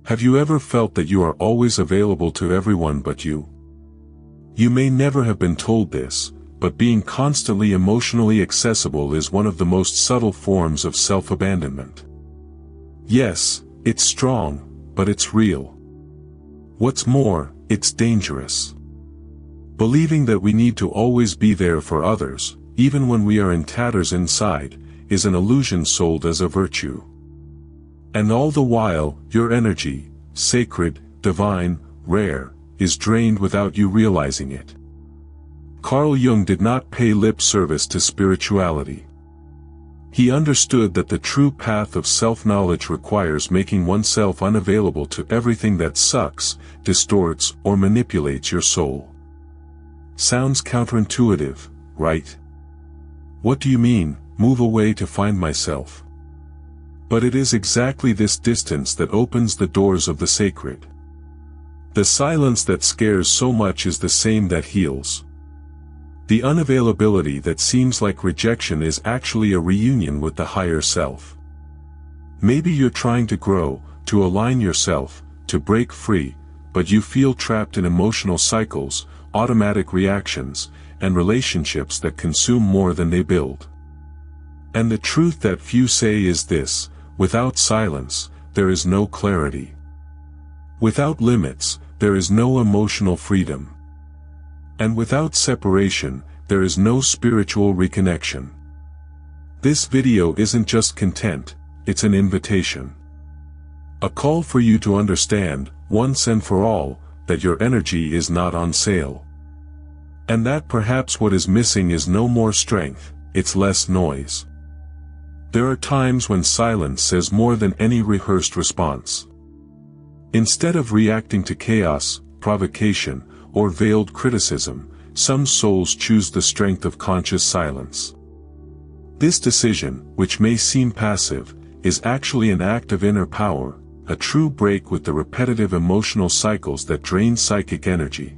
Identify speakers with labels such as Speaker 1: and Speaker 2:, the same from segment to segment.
Speaker 1: Have you ever felt that you are always available to everyone but you? You may never have been told this, but being constantly emotionally accessible is one of the most subtle forms of self-abandonment. Yes, it's strong, but it's real. What's more, it's dangerous. Believing that we need to always be there for others, even when we are in tatters inside, is an illusion sold as a virtue. And all the while, your energy, sacred, divine, rare, is drained without you realizing it. Carl Jung did not pay lip service to spirituality. He understood that the true path of self-knowledge requires making oneself unavailable to everything that sucks, distorts, or manipulates your soul. Sounds counterintuitive, right? What do you mean, move away to find myself? But it is exactly this distance that opens the doors of the sacred. The silence that scares so much is the same that heals. The unavailability that seems like rejection is actually a reunion with the higher self. Maybe you're trying to grow, to align yourself, to break free, but you feel trapped in emotional cycles, automatic reactions, and relationships that consume more than they build. And the truth that few say is this: without silence, there is no clarity. Without limits, there is no emotional freedom. And without separation, there is no spiritual reconnection. This video isn't just content, it's an invitation. A call for you to understand, once and for all, that your energy is not on sale. And that perhaps what is missing is no more strength, it's less noise. There are times when silence says more than any rehearsed response. Instead of reacting to chaos, provocation, or veiled criticism, some souls choose the strength of conscious silence. This decision, which may seem passive, is actually an act of inner power, a true break with the repetitive emotional cycles that drain psychic energy.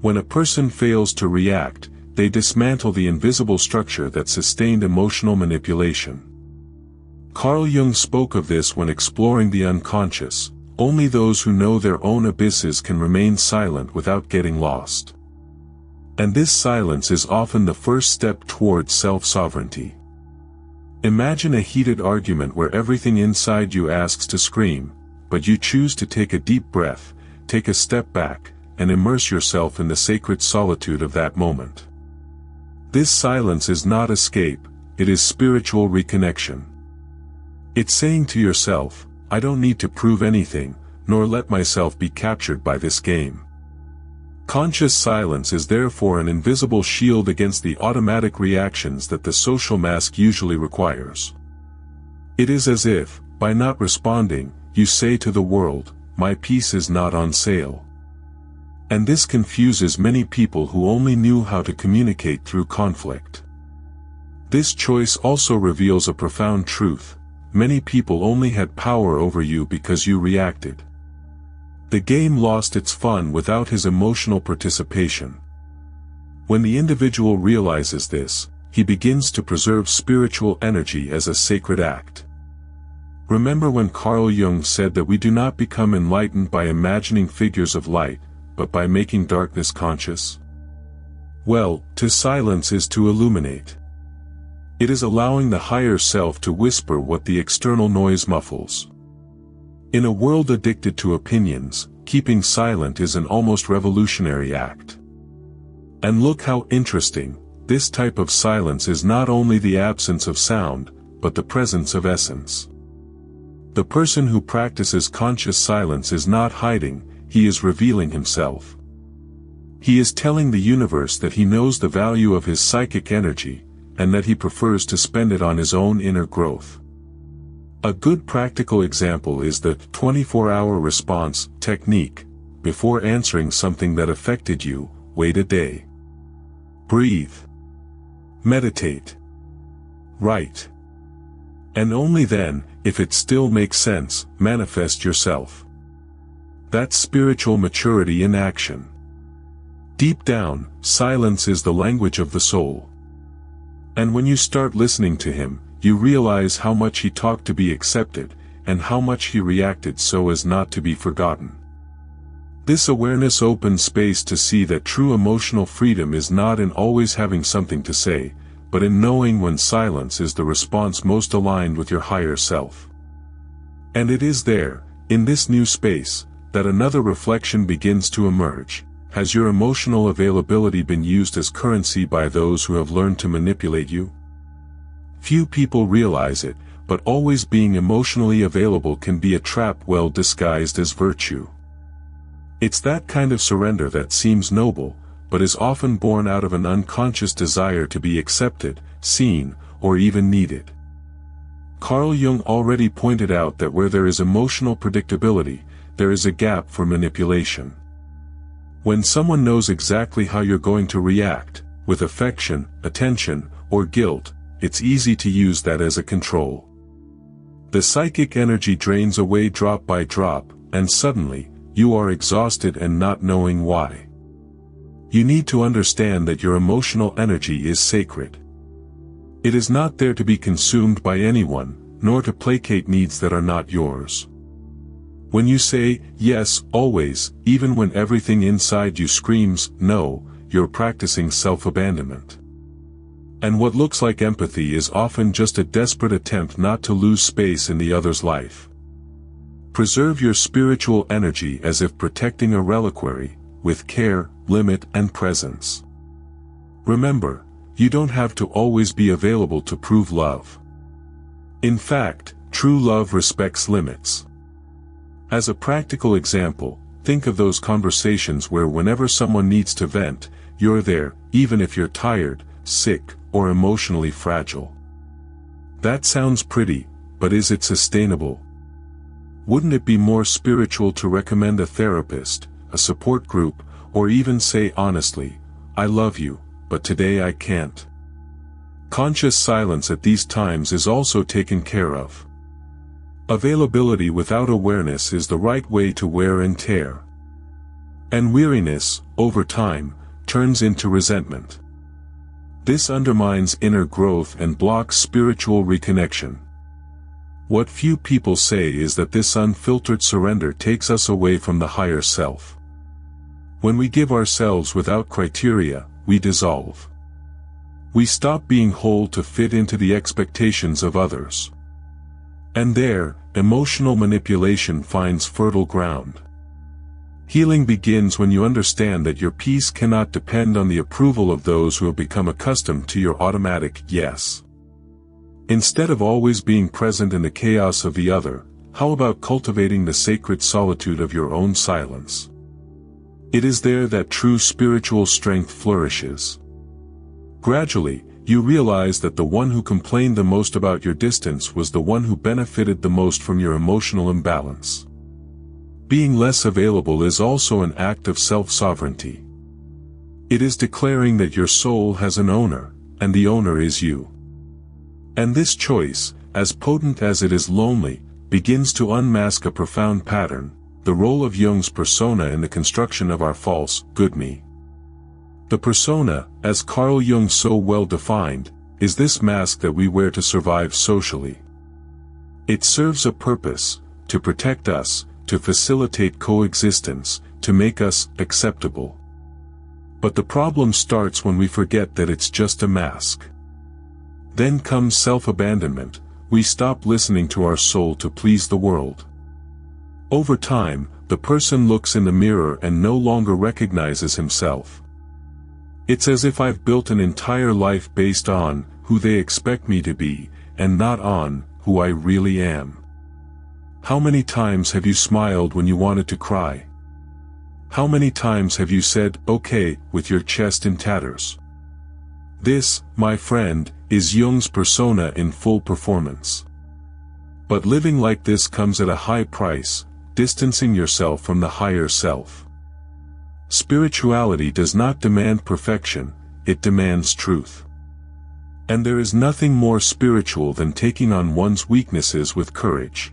Speaker 1: When a person fails to react, they dismantle the invisible structure that sustained emotional manipulation. Carl Jung spoke of this when exploring the unconscious. Only those who know their own abysses can remain silent without getting lost. And this silence is often the first step towards self-sovereignty. Imagine a heated argument where everything inside you asks to scream, but you choose to take a deep breath, take a step back, and immerse yourself in the sacred solitude of that moment. This silence is not escape, it is spiritual reconnection. It's saying to yourself, I don't need to prove anything, nor let myself be captured by this game. Conscious silence is therefore an invisible shield against the automatic reactions that the social mask usually requires. It is as if, by not responding, you say to the world, my peace is not on sale. And this confuses many people who only knew how to communicate through conflict. This choice also reveals a profound truth: many people only had power over you because you reacted. The game lost its fun without his emotional participation. When the individual realizes this, he begins to preserve spiritual energy as a sacred act. Remember when Carl Jung said that we do not become enlightened by imagining figures of light, but by making darkness conscious? Well, to silence is to illuminate. It is allowing the higher self to whisper what the external noise muffles. In a world addicted to opinions, keeping silent is an almost revolutionary act. And look how interesting, this type of silence is not only the absence of sound, but the presence of essence. The person who practices conscious silence is not hiding, he is revealing himself. He is telling the universe that he knows the value of his psychic energy, and that he prefers to spend it on his own inner growth. A good practical example is the 24-hour response technique. Before answering something that affected you, wait a day. Breathe. Meditate. Write. And only then, if it still makes sense, manifest yourself. That's spiritual maturity in action. Deep down, silence is the language of the soul. And when you start listening to him, you realize how much he talked to be accepted, and how much he reacted so as not to be forgotten. This awareness opens space to see that true emotional freedom is not in always having something to say, but in knowing when silence is the response most aligned with your higher self. And it is there, in this new space, that another reflection begins to emerge. Has your emotional availability been used as currency by those who have learned to manipulate you? Few people realize it, but always being emotionally available can be a trap well disguised as virtue. It's that kind of surrender that seems noble, but is often born out of an unconscious desire to be accepted, seen, or even needed. Carl Jung already pointed out that where there is emotional predictability, there is a gap for manipulation. When someone knows exactly how you're going to react, with affection, attention, or guilt, it's easy to use that as a control. The psychic energy drains away drop by drop, and suddenly, you are exhausted and not knowing why. You need to understand that your emotional energy is sacred. It is not there to be consumed by anyone, nor to placate needs that are not yours. When you say, yes, always, even when everything inside you screams, no, you're practicing self-abandonment. And what looks like empathy is often just a desperate attempt not to lose space in the other's life. Preserve your spiritual energy as if protecting a reliquary, with care, limit, and presence. Remember, you don't have to always be available to prove love. In fact, true love respects limits. As a practical example, think of those conversations where whenever someone needs to vent, you're there, even if you're tired, sick, or emotionally fragile. That sounds pretty, but is it sustainable? Wouldn't it be more spiritual to recommend a therapist, a support group, or even say honestly, I love you, but today I can't? Conscious silence at these times is also taken care of. Availability without awareness is the right way to wear and tear. And weariness, over time, turns into resentment. This undermines inner growth and blocks spiritual reconnection. What few people say is that this unfiltered surrender takes us away from the higher self. When we give ourselves without criteria, we dissolve. We stop being whole to fit into the expectations of others. And there, emotional manipulation finds fertile ground. Healing begins when you understand that your peace cannot depend on the approval of those who have become accustomed to your automatic yes. Instead of always being present in the chaos of the other, how about cultivating the sacred solitude of your own silence? It is there that true spiritual strength flourishes. Gradually, you realize that the one who complained the most about your distance was the one who benefited the most from your emotional imbalance. Being less available is also an act of self-sovereignty. It is declaring that your soul has an owner, and the owner is you. And this choice, as potent as it is lonely, begins to unmask a profound pattern, the role of Jung's persona in the construction of our false, good me. The persona, as Carl Jung so well defined, is this mask that we wear to survive socially. It serves a purpose, to protect us, to facilitate coexistence, to make us acceptable. But the problem starts when we forget that it's just a mask. Then comes self-abandonment. We stop listening to our soul to please the world. Over time, the person looks in the mirror and no longer recognizes himself. It's as if I've built an entire life based on who they expect me to be, and not on who I really am. How many times have you smiled when you wanted to cry? How many times have you said, okay, with your chest in tatters? This, my friend, is Jung's persona in full performance. But living like this comes at a high price, distancing yourself from the higher self. Spirituality does not demand perfection, it demands truth. And there is nothing more spiritual than taking on one's weaknesses with courage.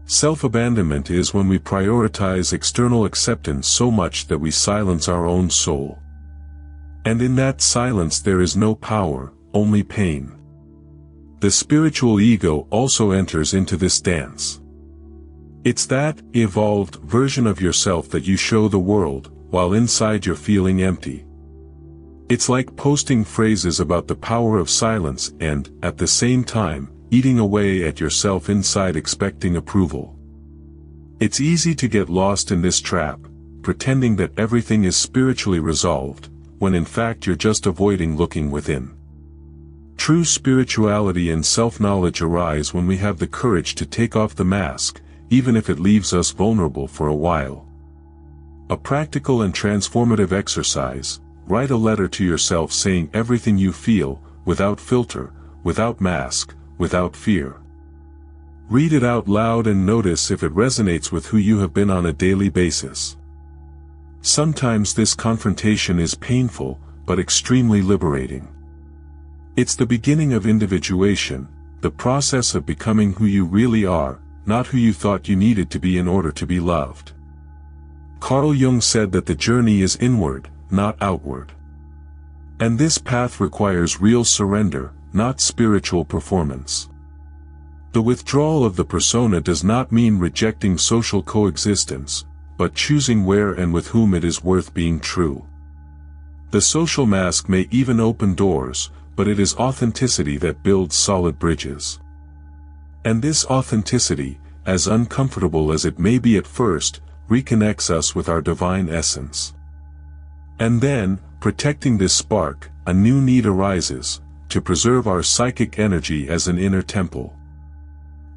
Speaker 1: Self-abandonment is when we prioritize external acceptance so much that we silence our own soul. And in that silence there is no power, only pain. The spiritual ego also enters into this dance. It's that evolved version of yourself that you show the world, while inside you're feeling empty. It's like posting phrases about the power of silence and, at the same time, eating away at yourself inside expecting approval. It's easy to get lost in this trap, pretending that everything is spiritually resolved, when in fact you're just avoiding looking within. True spirituality and self-knowledge arise when we have the courage to take off the mask, even if it leaves us vulnerable for a while. A practical and transformative exercise: write a letter to yourself saying everything you feel, without filter, without mask, without fear. Read it out loud and notice if it resonates with who you have been on a daily basis. Sometimes this confrontation is painful, but extremely liberating. It's the beginning of individuation, the process of becoming who you really are, not who you thought you needed to be in order to be loved. Carl Jung said that the journey is inward, not outward. And this path requires real surrender, not spiritual performance. The withdrawal of the persona does not mean rejecting social coexistence, but choosing where and with whom it is worth being true. The social mask may even open doors, but it is authenticity that builds solid bridges. And this authenticity, as uncomfortable as it may be at first, reconnects us with our divine essence. And then, protecting this spark, a new need arises, to preserve our psychic energy as an inner temple.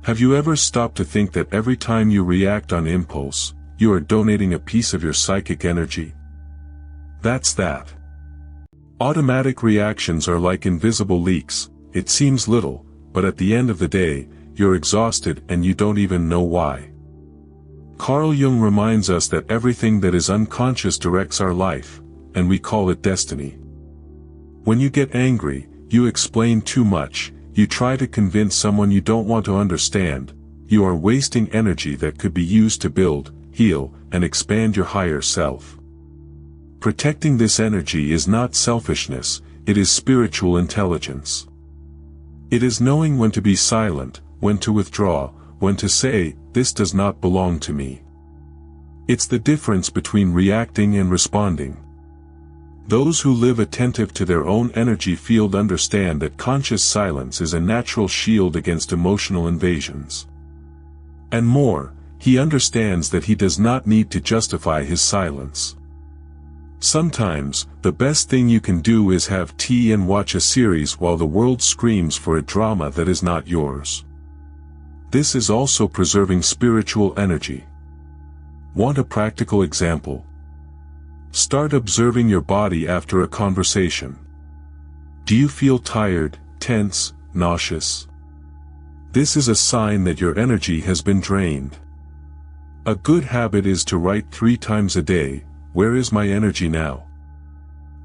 Speaker 1: Have you ever stopped to think that every time you react on impulse, you are donating a piece of your psychic energy? That's that. Automatic reactions are like invisible leaks. It seems little, but at the end of the day, you're exhausted and you don't even know why. Carl Jung reminds us that everything that is unconscious directs our life, and we call it destiny. When you get angry, you explain too much, you try to convince someone you don't want to understand. You are wasting energy that could be used to build, heal, and expand your higher self. Protecting this energy is not selfishness, it is spiritual intelligence. It is knowing when to be silent, when to withdraw, when to say, "This does not belong to me." It's the difference between reacting and responding. Those who live attentive to their own energy field understand that conscious silence is a natural shield against emotional invasions. And more, he understands that he does not need to justify his silence. Sometimes, the best thing you can do is have tea and watch a series while the world screams for a drama that is not yours. This is also preserving spiritual energy. Want a practical example? Start observing your body after a conversation. Do you feel tired, tense, nauseous? This is a sign that your energy has been drained. A good habit is to write 3 times a day, "Where is my energy now?"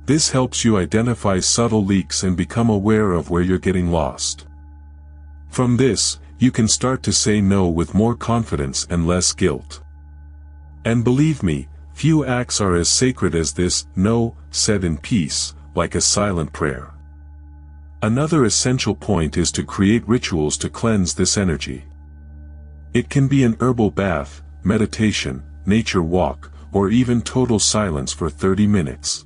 Speaker 1: This helps you identify subtle leaks and become aware of where you're getting lost. From this, you can start to say no with more confidence and less guilt. And believe me, few acts are as sacred as this "no," said in peace, like a silent prayer. Another essential point is to create rituals to cleanse this energy. It can be an herbal bath, meditation, nature walk, or even total silence for 30 minutes.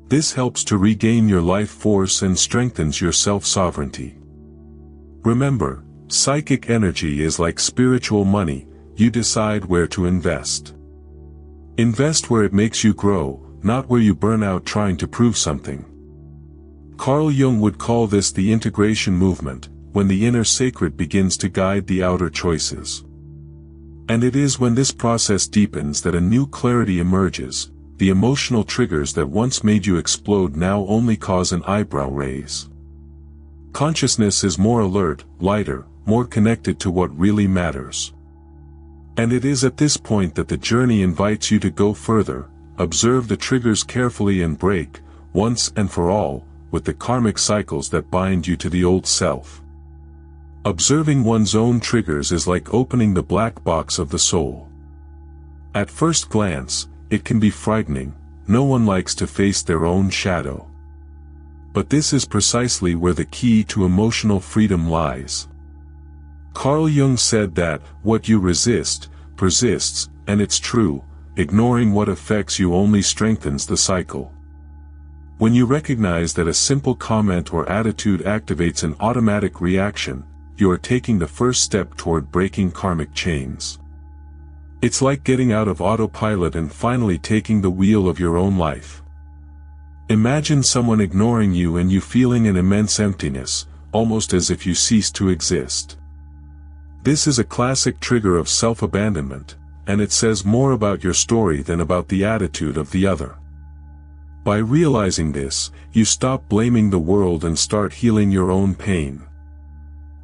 Speaker 1: This helps to regain your life force and strengthens your self-sovereignty. Remember, psychic energy is like spiritual money, you decide where to invest. Invest where it makes you grow, not where you burn out trying to prove something. Carl Jung would call this the integration movement, when the inner sacred begins to guide the outer choices. And it is when this process deepens that a new clarity emerges. The emotional triggers that once made you explode now only cause an eyebrow raise. Consciousness is more alert, lighter, more connected to what really matters. And it is at this point that the journey invites you to go further, observe the triggers carefully and break, once and for all, with the karmic cycles that bind you to the old self. Observing one's own triggers is like opening the black box of the soul. At first glance, it can be frightening. No one likes to face their own shadow. But this is precisely where the key to emotional freedom lies. Carl Jung said that, what you resist, persists, and it's true, ignoring what affects you only strengthens the cycle. When you recognize that a simple comment or attitude activates an automatic reaction, you are taking the first step toward breaking karmic chains. It's like getting out of autopilot and finally taking the wheel of your own life. Imagine someone ignoring you and you feeling an immense emptiness, almost as if you ceased to exist. This is a classic trigger of self-abandonment, and it says more about your story than about the attitude of the other. By realizing this, you stop blaming the world and start healing your own pain.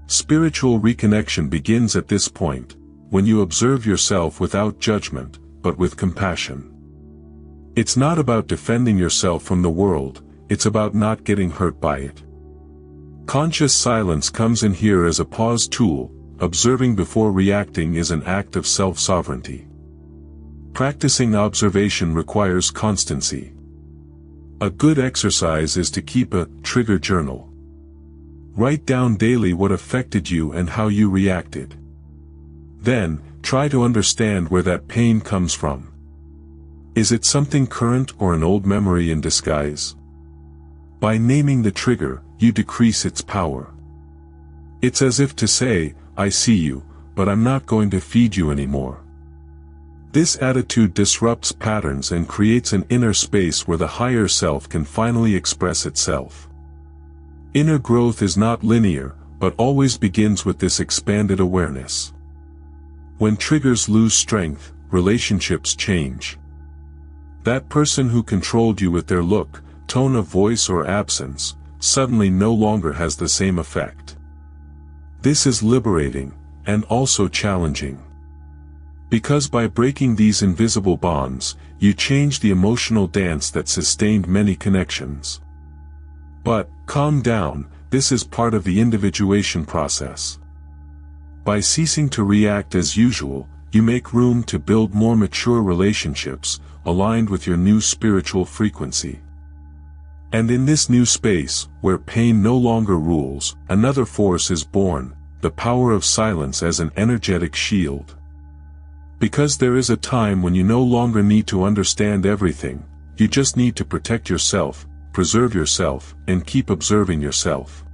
Speaker 1: Spiritual reconnection begins at this point, when you observe yourself without judgment, but with compassion. It's not about defending yourself from the world, it's about not getting hurt by it. Conscious silence comes in here as a pause tool. Observing before reacting is an act of self-sovereignty. Practicing observation requires constancy. A good exercise is to keep a trigger journal. Write down daily what affected you and how you reacted. Then, try to understand where that pain comes from. Is it something current or an old memory in disguise? By naming the trigger, you decrease its power. It's as if to say, I see you, but I'm not going to feed you anymore. This attitude disrupts patterns and creates an inner space where the higher self can finally express itself. Inner growth is not linear, but always begins with this expanded awareness. When triggers lose strength, relationships change. That person who controlled you with their look, tone of voice or absence, suddenly no longer has the same effect. This is liberating, and also challenging. Because by breaking these invisible bonds, you change the emotional dance that sustained many connections. But, calm down, this is part of the individuation process. By ceasing to react as usual, you make room to build more mature relationships, aligned with your new spiritual frequency. And in this new space, where pain no longer rules, another force is born, the power of silence as an energetic shield. Because there is a time when you no longer need to understand everything, you just need to protect yourself, preserve yourself, and keep observing yourself.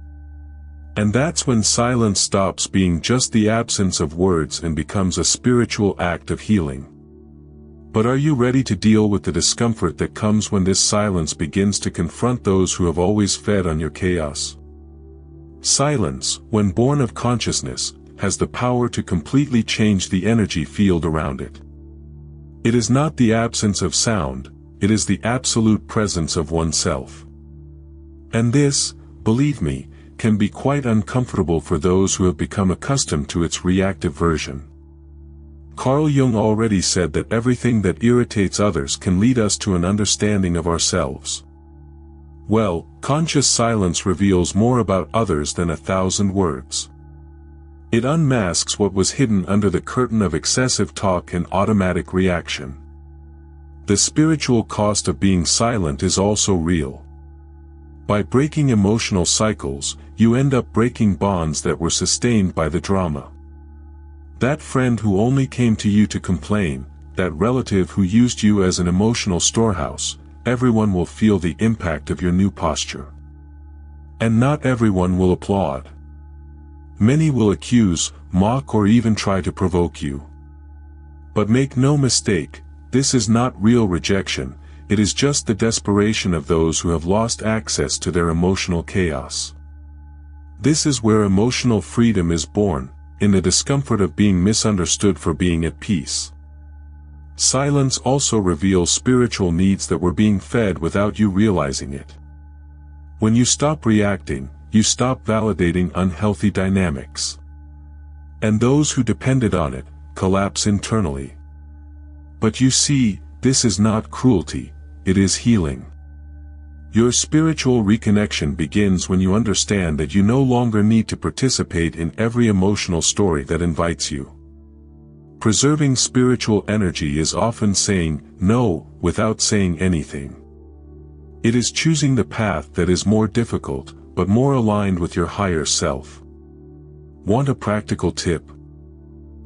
Speaker 1: And that's when silence stops being just the absence of words and becomes a spiritual act of healing. But are you ready to deal with the discomfort that comes when this silence begins to confront those who have always fed on your chaos? Silence, when born of consciousness, has the power to completely change the energy field around it. It is not the absence of sound, it is the absolute presence of oneself. And this, believe me, can be quite uncomfortable for those who have become accustomed to its reactive version. Carl Jung already said that everything that irritates others can lead us to an understanding of ourselves. Well, conscious silence reveals more about others than 1,000 words. It unmasks what was hidden under the curtain of excessive talk and automatic reaction. The spiritual cost of being silent is also real. By breaking emotional cycles, you end up breaking bonds that were sustained by the drama. That friend who only came to you to complain, that relative who used you as an emotional storehouse, everyone will feel the impact of your new posture. And not everyone will applaud. Many will accuse, mock, or even try to provoke you. But make no mistake, this is not real rejection, it is just the desperation of those who have lost access to their emotional chaos. This is where emotional freedom is born, in the discomfort of being misunderstood for being at peace. Silence also reveals spiritual needs that were being fed without you realizing it. When you stop reacting, you stop validating unhealthy dynamics. And those who depended on it, collapse internally. But you see, this is not cruelty, it is healing. Your spiritual reconnection begins when you understand that you no longer need to participate in every emotional story that invites you. Preserving spiritual energy is often saying no without saying anything. It is choosing the path that is more difficult, but more aligned with your higher self. Want a practical tip?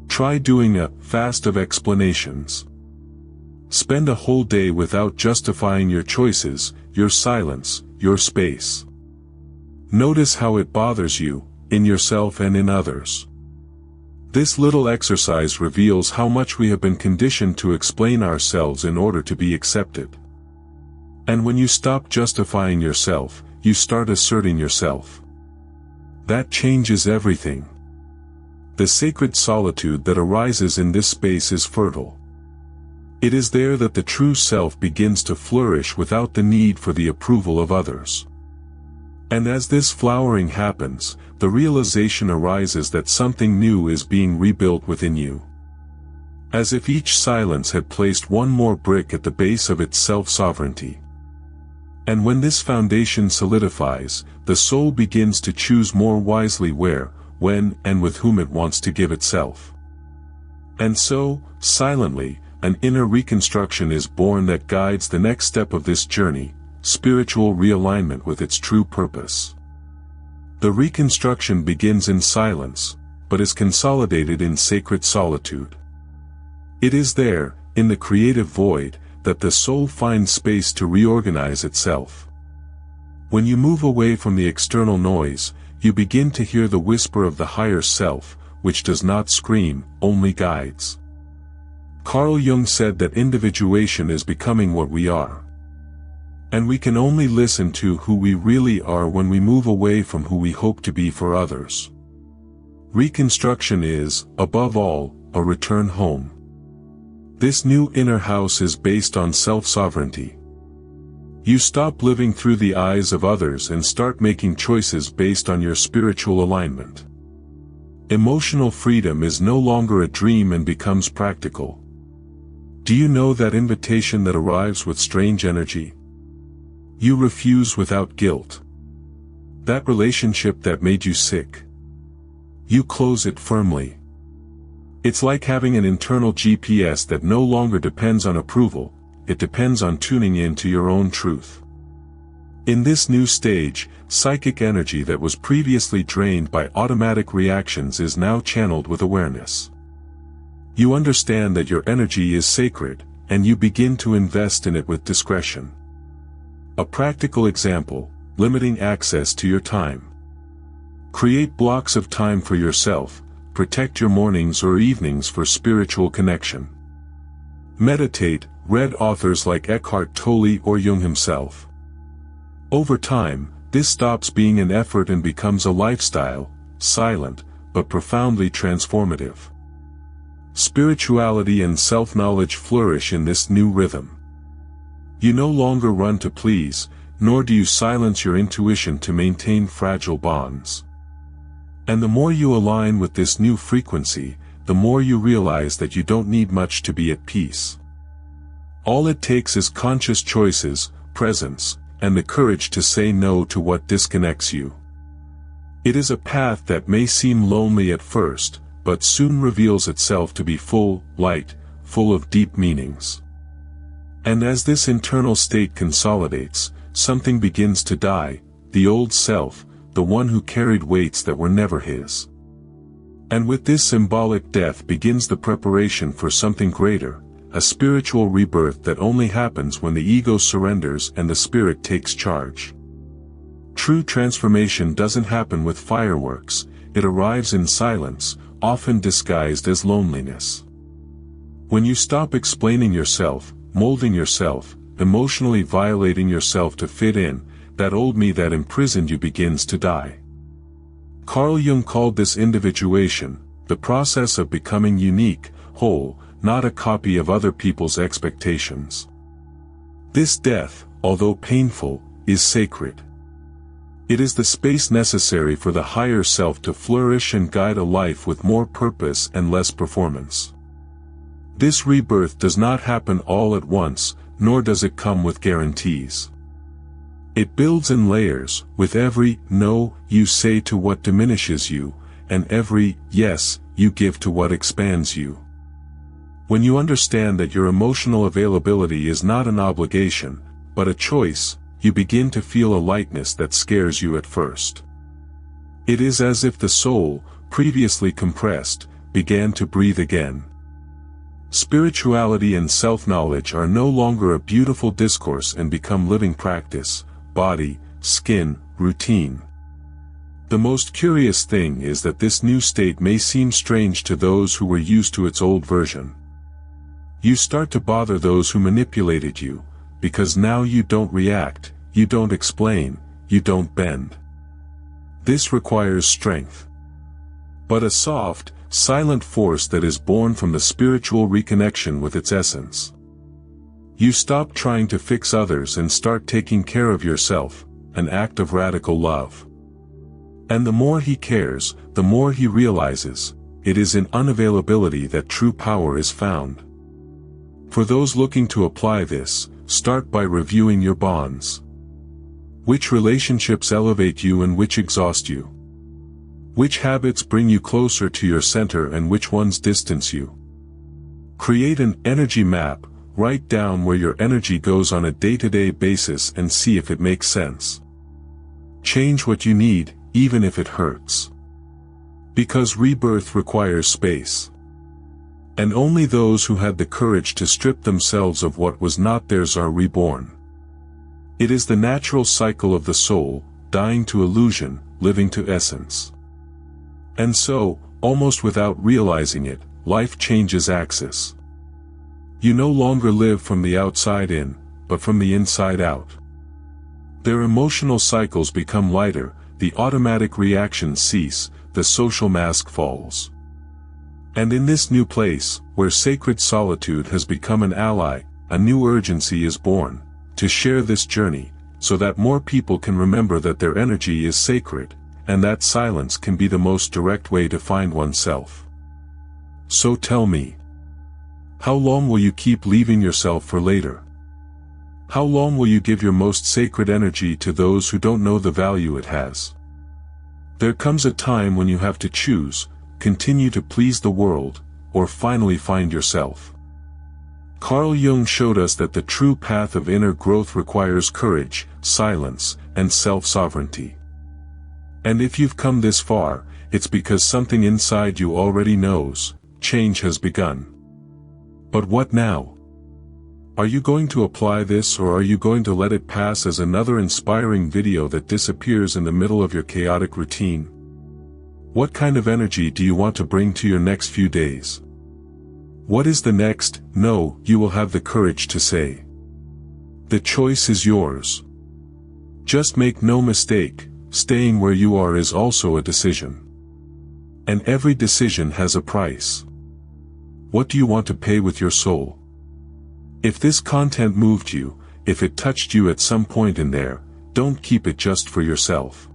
Speaker 1: Try doing a fast of explanations. Spend a whole day without justifying your choices, your silence, your space. Notice how it bothers you, in yourself and in others. This little exercise reveals how much we have been conditioned to explain ourselves in order to be accepted. And when you stop justifying yourself, you start asserting yourself. That changes everything. The sacred solitude that arises in this space is fertile. It is there that the true self begins to flourish without the need for the approval of others. And as this flowering happens, the realization arises that something new is being rebuilt within you. As if each silence had placed one more brick at the base of its self-sovereignty. And when this foundation solidifies, the soul begins to choose more wisely where, when, and with whom it wants to give itself. And so, silently, an inner reconstruction is born that guides the next step of this journey, spiritual realignment with its true purpose. The reconstruction begins in silence, but is consolidated in sacred solitude. It is there, in the creative void, that the soul finds space to reorganize itself. When you move away from the external noise, you begin to hear the whisper of the higher self, which does not scream, only guides. Carl Jung said that individuation is becoming what we are. And we can only listen to who we really are when we move away from who we hope to be for others. Reconstruction is, above all, a return home. This new inner house is based on self-sovereignty. You stop living through the eyes of others and start making choices based on your spiritual alignment. Emotional freedom is no longer a dream and becomes practical. Do you know that invitation that arrives with strange energy? You refuse without guilt. That relationship that made you sick. You close it firmly. It's like having an internal GPS that no longer depends on approval, it depends on tuning in to your own truth. In this new stage, psychic energy that was previously drained by automatic reactions is now channeled with awareness. You understand that your energy is sacred, and you begin to invest in it with discretion. A practical example, limiting access to your time. Create blocks of time for yourself, protect your mornings or evenings for spiritual connection. Meditate, read authors like Eckhart Tolle or Jung himself. Over time, this stops being an effort and becomes a lifestyle, silent, but profoundly transformative. Spirituality and self-knowledge flourish in this new rhythm. You no longer run to please, nor do you silence your intuition to maintain fragile bonds. And the more you align with this new frequency, the more you realize that you don't need much to be at peace. All it takes is conscious choices, presence, and the courage to say no to what disconnects you. It is a path that may seem lonely at first, but soon reveals itself to be full, light, full of deep meanings. And as this internal state consolidates, something begins to die, the old self, the one who carried weights that were never his. And with this symbolic death begins the preparation for something greater, a spiritual rebirth that only happens when the ego surrenders and the spirit takes charge. True transformation doesn't happen with fireworks, it arrives in silence, often disguised as loneliness. When you stop explaining yourself, molding yourself, emotionally violating yourself to fit in, that old me that imprisoned you begins to die. Carl Jung called this individuation, the process of becoming unique, whole, not a copy of other people's expectations. This death, although painful, is sacred. It is the space necessary for the higher self to flourish and guide a life with more purpose and less performance. This rebirth does not happen all at once, nor does it come with guarantees. It builds in layers, with every no you say to what diminishes you, and every yes you give to what expands you. When you understand that your emotional availability is not an obligation, but a choice, you begin to feel a lightness that scares you at first. It is as if the soul, previously compressed, began to breathe again. Spirituality and self-knowledge are no longer a beautiful discourse and become living practice, body, skin, routine. The most curious thing is that this new state may seem strange to those who were used to its old version. You start to bother those who manipulated you, because now you don't react, you don't explain, you don't bend. This requires strength. But a soft, silent force that is born from the spiritual reconnection with its essence. You stop trying to fix others and start taking care of yourself, an act of radical love. And the more he cares, the more he realizes, it is in unavailability that true power is found. For those looking to apply this, start by reviewing your bonds. Which relationships elevate you and which exhaust you? Which habits bring you closer to your center and which ones distance you? Create an energy map, write down where your energy goes on a day-to-day basis and see if it makes sense. Change what you need, even if it hurts. Because rebirth requires space. And only those who had the courage to strip themselves of what was not theirs are reborn. It is the natural cycle of the soul, dying to illusion, living to essence. And so, almost without realizing it, life changes axis. You no longer live from the outside in, but from the inside out. Their emotional cycles become lighter, the automatic reactions cease, the social mask falls. And in this new place, where sacred solitude has become an ally, a new urgency is born, to share this journey, so that more people can remember that their energy is sacred, and that silence can be the most direct way to find oneself. So tell me, how long will you keep leaving yourself for later? How long will you give your most sacred energy to those who don't know the value it has? There comes a time when you have to choose, continue to please the world, or finally find yourself. Carl Jung showed us that the true path of inner growth requires courage, silence, and self-sovereignty. And if you've come this far, it's because something inside you already knows, change has begun. But what now? Are you going to apply this or are you going to let it pass as another inspiring video that disappears in the middle of your chaotic routine? What kind of energy do you want to bring to your next few days? What is the next no you will have the courage to say? The choice is yours. Just make no mistake, staying where you are is also a decision. And every decision has a price. What do you want to pay with your soul? If this content moved you, if it touched you at some point in there, don't keep it just for yourself.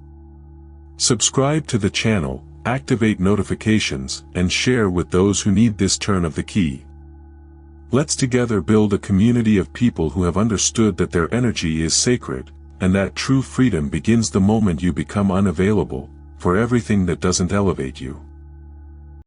Speaker 1: Subscribe to the channel, activate notifications, and share with those who need this turn of the key. Let's together build a community of people who have understood that their energy is sacred, and that true freedom begins the moment you become unavailable for everything that doesn't elevate you.